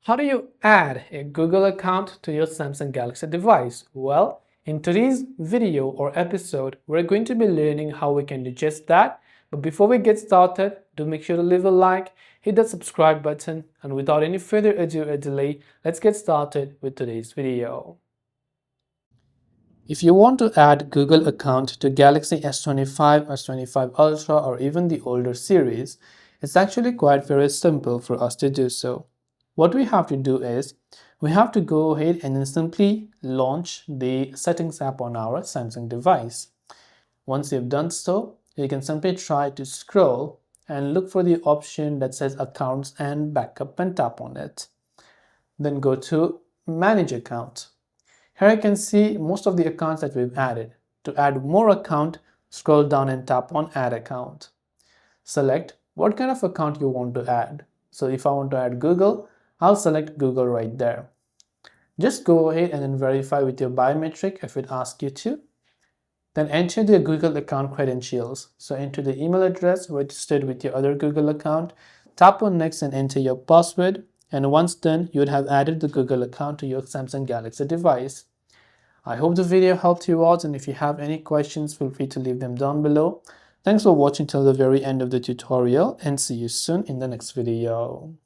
How do you add a Google account to your Samsung Galaxy device? Well, in today's video or episode, we're going to be learning how we can do just that. But before we get started, do make sure to leave a like, hit that subscribe button, and without any further ado or delay, let's get started with today's video. If you want to add Google account to Galaxy S25, S25 Ultra, or even the older series, it's actually quite very simple for us to do so. What we have to do is, we have to go ahead and then simply launch the settings app on our Samsung device. Once you've done so, you can simply try to scroll and look for the option that says accounts and backup and tap on it. Then go to manage account. Here you can see most of the accounts that we've added. To add more account, scroll down and tap on add account. Select what kind of account you want to add. So if I want to add Google, I'll select Google right there. Just go ahead and then verify with your biometric if it asks you to. Then enter the Google account credentials. So enter the email address registered with your other Google account. Tap on next and enter your password. And once done, you would have added the Google account to your Samsung Galaxy device. I hope the video helped you out, and if you have any questions, feel free to leave them down below. Thanks for watching till the very end of the tutorial, and see you soon in the next video.